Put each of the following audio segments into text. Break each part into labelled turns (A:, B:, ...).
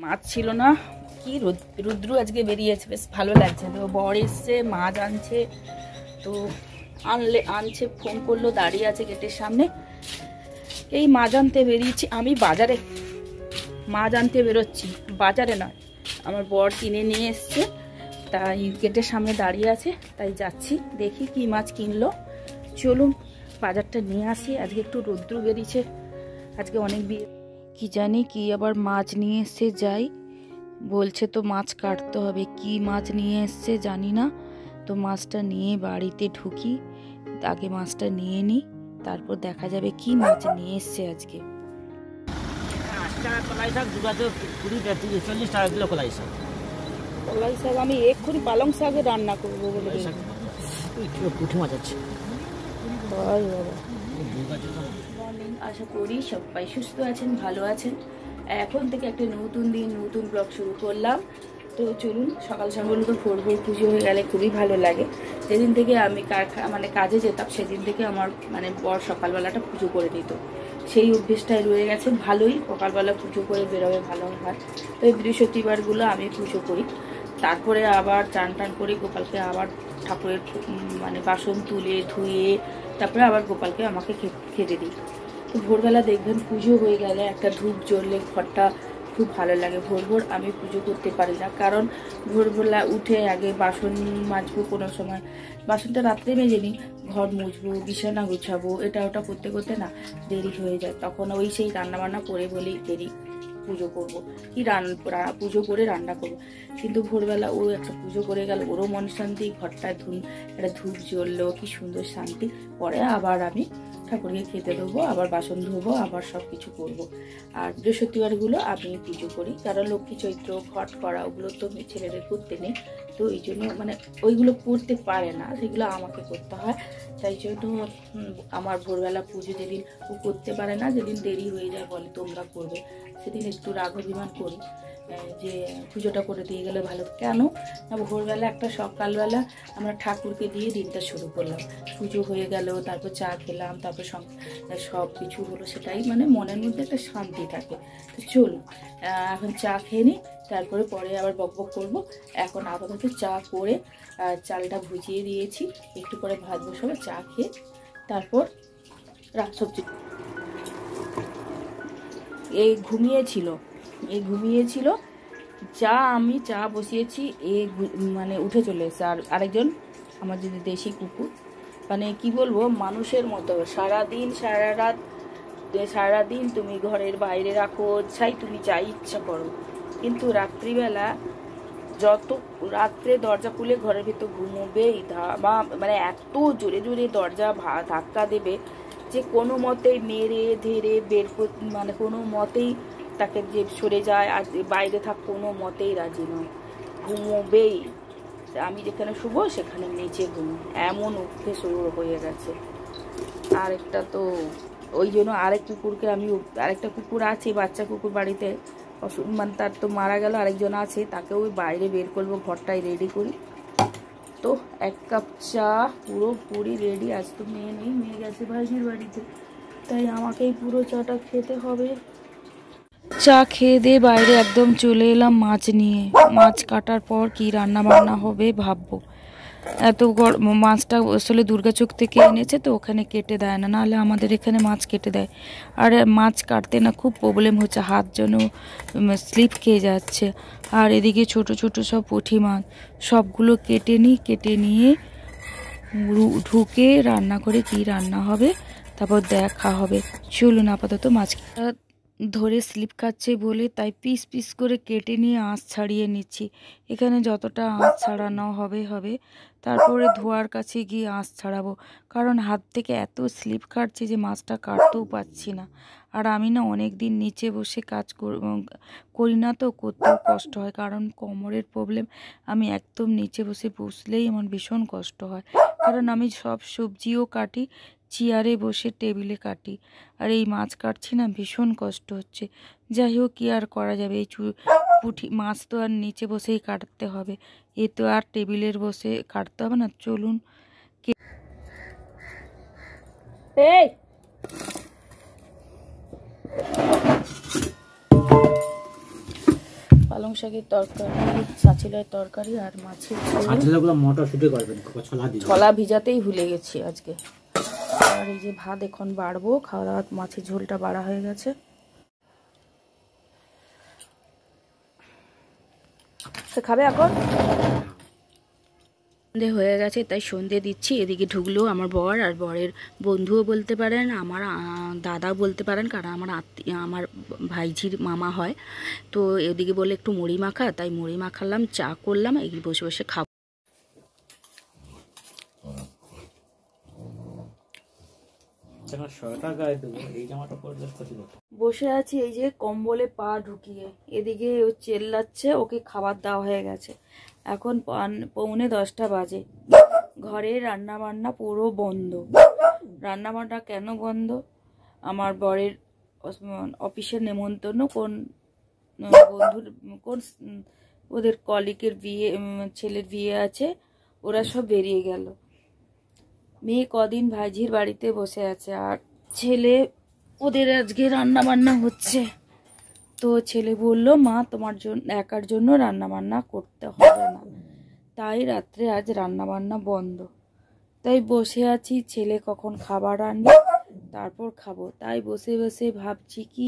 A: মাছ ছিল না কি রুদ্র আজকে বেরিয়েছে, বেশ ভালো লাগছে। তো বর এসছে, মাছ আনছে, তো আনছে, ফোন করলো, দাঁড়িয়ে আছে গেটের সামনে। এই মাছ আনতে বেরিয়েছি আমি, বাজারে মাছ আনতে বেরোচ্ছি, বাজারে নয়, আমার বর কিনে নিয়ে এসছে, তাই গেটের সামনে দাঁড়িয়ে আছে, তাই যাচ্ছি, দেখি কি মাছ কিনলো। চলুন বাজারটা নিয়ে আসি। আজকে একটু রুদ্র বেরিয়েছে, আজকে অনেক বিয়ে, কি জানি কি আবার মাছ নিয়ে এসছে। যাই বলছে তো মাছ কাটতে হবে, কি মাছ নিয়ে এসছে জানি না। তো মাছটা নিয়ে বাড়িতে ঢুকি, আগে মাছটা নিয়ে নিই, তারপর দেখা যাবে কি মাছ নিয়ে এসছে আজকে।
B: কলাই শাক 40 টাকা কিলো কলাই শাক।
A: কলাই শাক আমি এক্ষুনি পালং শাকে রান্না করবো বলে
B: পুঁটি মাছ আছে।
A: মর্নিং, আশা করি সবাই সুস্থ আছেন, ভালো আছেন। এখন থেকে একটা নতুন দিন, নতুন ব্লগ শুরু করলাম। তো চলুন, সকাল সকাল তো ভোর ভোর পুজো হয়ে গেলে খুবই ভালো লাগে। যেদিন থেকে আমি কাজে যেতাম, সেদিন থেকে আমার বর সকালবেলাটা পুজো করে দিত, সেই অভ্যেসটাই রয়ে গেছে। ভালোই সকালবেলা পুজো করে বেরোবে, ভালো হয়। তো এই বৃহস্পতিবারগুলো আমি পুজো করি, তারপরে আবার চান টান করে গোপালকে আবার ঠাকুরের বাসন তুলে ধুয়ে তারপরে আবার গোপালকে আমাকে খেতে দিই। তো ভোরবেলা দেখবেন পুজো হয়ে গেলে একটা ধূপ জ্বললে ঘরটা খুব ভালো লাগে। ভোর ভোর আমি পুজো করতে পারি না, কারণ ভোরবেলা উঠে আগে বাসন মাজবো, কোনো সময় বাসনটা রাত্রে মেজে নিই, ঘর মুছবো, বিছানা গুছাবো, এটা ওটা করতে করতে না দেরি হয়ে যায়। তখন ওই সেই রান্নাবান্না করে বলেই দেরি, পুজো করবো কি পুজো করে রান্না করবো। কিন্তু ভোরবেলা ও একটা পুজো করে গেল, ওরও মন শান্তি, ঘরটায় একটা ধূপ জ্বললো, কি সুন্দর শান্তি। পরে আবার আমি ঠাকুরকে খেতে দেবো, আবার বাসন ধোবো, আবার সব কিছু করবো। আর বৃহস্পতিবারগুলো আমি পুজো করি, কারণ লক্ষ্মী চৈত্র ঘট করা ওগুলো তো ছেলেদের করতে নেই। তো এই জন্য ওইগুলো করতে পারে না, সেগুলো আমাকে করতে হয়। তাই জন্য আমার ভোরবেলা পুজো যেদিন ও করতে পারে না, যেদিন দেরি হয়ে যায়, বলে তোমরা করবে, সেদিন একটু রাগ অভিমান করি যে পুজোটা করে দিয়ে গেলে ভালো। কেন না, ভোরবেলা একটা সকালবেলা আমরা ঠাকুরকে দিয়ে দিনটা শুরু করলাম, পুজো হয়ে গেল, তারপর চা খেলাম, তারপর সব কিছু হলো, সেটাই মনের মধ্যে একটা শান্তি থাকে। তো চলুন এখন চা খেয়ে নিই, তারপরে পরে আবার বকবক করবো। এখন আপাতত চা করে চালটা ভুজিয়ে দিয়েছি, একটু পরে ভাত বসাবো, চা খেয়ে তারপর সবজি। এই ঘুমিয়েছিল আমি চা বসিয়েছি, উঠে চলে এসেছে। আর আরেকজন আমার যদি দেশি কুকুর, কি বলবো, মানুষের মতো সারাদিন সারাদিন তুমি ঘরের বাইরে রাখো, তুমি যা ইচ্ছা করো, কিন্তু রাত্রিবেলা রাত্রে দরজা খুলে ঘরের ভিতর ঘুমোবেই, এত জোরে জোরে দরজা ধাক্কা দেবে যে কোনো মতেই মেরে ধেরে বের কোনো মতেই তাকে যে সরে যায়, আর বাইরে থাক কোনো মতেই রাজি নয়, ঘুমোবেই। আমি যেখানে শুবো সেখানে নিচে ঘুমো, এমন অভ্যেস হয়ে গেছে। আরেকটা তো ওই জন্য আরেকটা কুকুর আছে, বাচ্চা কুকুর বাড়িতে, তার তো মারা গেল, আরেকজন আছে, তাকে ওই বাইরে বের করবো, ঘরটাই রেডি করি। তো 1 কাপ চা পুরোপুরি রেডি। আজ তো মেয়ে নেই, মেয়ে গেছে ভাইজির বাড়িতে, তাই আমাকেই পুরো চাটা খেতে হবে। চা খেয়ে দিয়ে বাইরে একদম চলে এলাম মাছ নিয়ে। মাছ কাটার পর কি রান্না বান্না হবে ভাববো। এত মাছটা আসলে দুর্গাচক থেকে এনেছে, তো ওখানে কেটে দেয় না, নাহলে আমাদের এখানে মাছ কেটে দেয়। আর মাছ কাটতে না খুব প্রবলেম হচ্ছে, হাত যেন স্লিপ খেয়ে যাচ্ছে। আর এদিকে ছোট ছোট সব পুঁটি মাছ সবগুলো কেটে নিয়ে ঢুকে রান্না করে কি রান্না হবে তারপর দেখা হবে। চলুন আপাতত মাছ ধরে স্লিপ খাচ্ছে বলে তাই পিস পিস করে কেটে নিয়ে আঁশ ছাড়িয়ে নিচ্ছি। এখানে যতটা আঁশ ছাড়ানো হবে, তারপরে ধোয়ার কাছে গিয়ে আঁশ ছাড়াবো, কারণ হাত থেকে এত স্লিপ কাটছে যে মাছটা কাটতেও পাচ্ছি না। আর আমি না অনেক দিন নিচে বসে কাজ করি না, তো করতেও কষ্ট হয়, কারণ কোমরের প্রবলেম। আমি একদম নিচে বসলেই আমার ভীষণ কষ্ট হয়, কারণ আমি সব সবজিও কাটি চেয়ারে বসে, টেবিলে কাটি, আর এই মাছ কাটছি না, ভীষণ কষ্ট হচ্ছে। যাই হোক, কি আর করা যাবে, এই পুঁটি মাছ তো আর নিচে বসেই কাটতে হবে, এ তো আর টেবিলের বসে কাটতে হবে না। চলুন এই পালং শাকের তরকারি, চাচিলার তরকারি আর মাছের ঝোল।
B: চাচিলাগুলো মটরশুঁটি করবেন,
A: ছলা ভিজাতেই ভুলে গেছি আজকে। আর এই যে ভাত এখন বাড়বো, খাওয়া দাওয়া, মাছের ঝোলটা বাড়া হয়ে গেছে। সে খাবে এখন? সন্ধে হয়ে গেছে তাই সন্ধে দিচ্ছি। এদিকে ঢুকলো আমার বর, আর বরের বন্ধুও বলতে পারেন, আমার দাদা বলতে পারেন, কারণ আমার আমার ভাইঝির মামা হয়। তো এদিকে বলে একটু মুড়ি মাখা, তাই মুড়ি মাখালাম, চা করলাম, এই বসে বসে খাবো। বসে আছি এই যে কম্বলে পা ঢুকিয়ে, এদিকে ও চেল্লাচ্ছে, ওকে খাবার দেওয়া হয়ে গেছে। এখন 9:45 বাজে। ঘরে রান্না বান্না পুরো বন্ধ। রান্না বান্না কেন বন্ধ? আমার বরের অফিসের নেমন্তন্ন, কোন বন্ধুর, কোন ওদের কলিগের বিয়ে, ছেলের বিয়ে আছে, ওরা সব বেরিয়ে গেল। মেয়ে কদিন ভাইঝির বাড়িতে বসে আছে, আর ছেলে, ওদের আজকে রান্না বান্না হচ্ছে। তো ছেলে বলল, মা তোমার জন্য, একার জন্য রান্না বান্না করতে হবে না, তাই রাত্রে আজ রান্না বান্না বন্ধ। তাই বসে আছি, ছেলে কখন খাবার আনবে তারপর খাবো। তাই বসে বসে ভাবছি কি,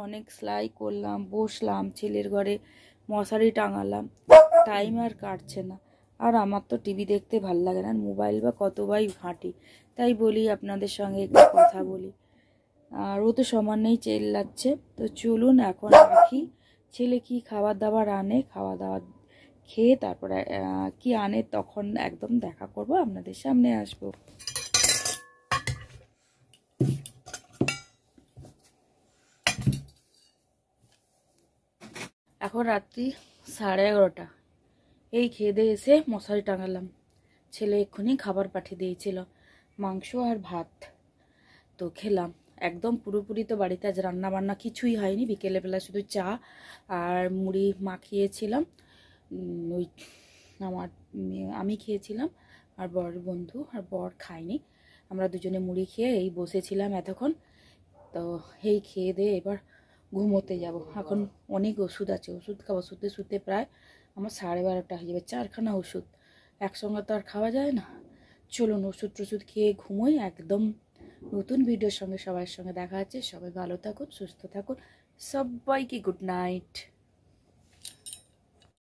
A: অনেক সেলাই করলাম, বসলাম, ছেলের ঘরে মশারি টাঙালাম, টাইম আর কাটছে না। আর আমার তো টিভি দেখতে ভাল লাগে না, মোবাইল বা কতবাই ঘাঁটি। তাই বলি আপনাদের সঙ্গে একটু কথা বলি। আর ও তো সমানেই চেল্লাচ্ছে। তো চলুন এখন রাখি, ছেলে কি খাবার দাবার আনে, খাওয়া দাওয়া খেয়ে তারপরে কি আনে তখন একদম দেখা করব, আপনাদের সামনে আসবো। এখন রাত্রি 11:30। এই খেয়ে দিয়ে এসে মশারি টাঙালাম। ছেলে এক্ষুনি খাবার পাঠিয়ে দিয়েছিল, মাংস আর ভাত। তো খেলাম। একদম পুরোপুরি তো বাড়িতে আজ রান্না বান্না কিছুই হয়নি, বিকেলবেলা শুধু চা আর মুড়ি মাখিয়েছিলাম। ওই আমি খেয়েছিলাম, আর বরের বন্ধু আর বর খায়নি। আমরা দুজনে মুড়ি খেয়ে এই বসেছিলাম এতক্ষণ। তো এই খেয়ে দিয়ে এবার ঘুমোতে যাব। এখন অনেক ওষুধ আছে, ওষুধ খাবো, শুতে শুতে প্রায় আমার 12:30 হয়ে যাবে। 4খানা ওষুধ একসঙ্গে তো আর খাওয়া যায় না। চলুন ওষুধ টষুধ খেয়ে ঘুমোই একদম। নতুন ভিডিওর সঙ্গে সবার সঙ্গে দেখা আছে। সবাই ভালো থাকুন, সুস্থ থাকুন, সবাইকে গুড নাইট।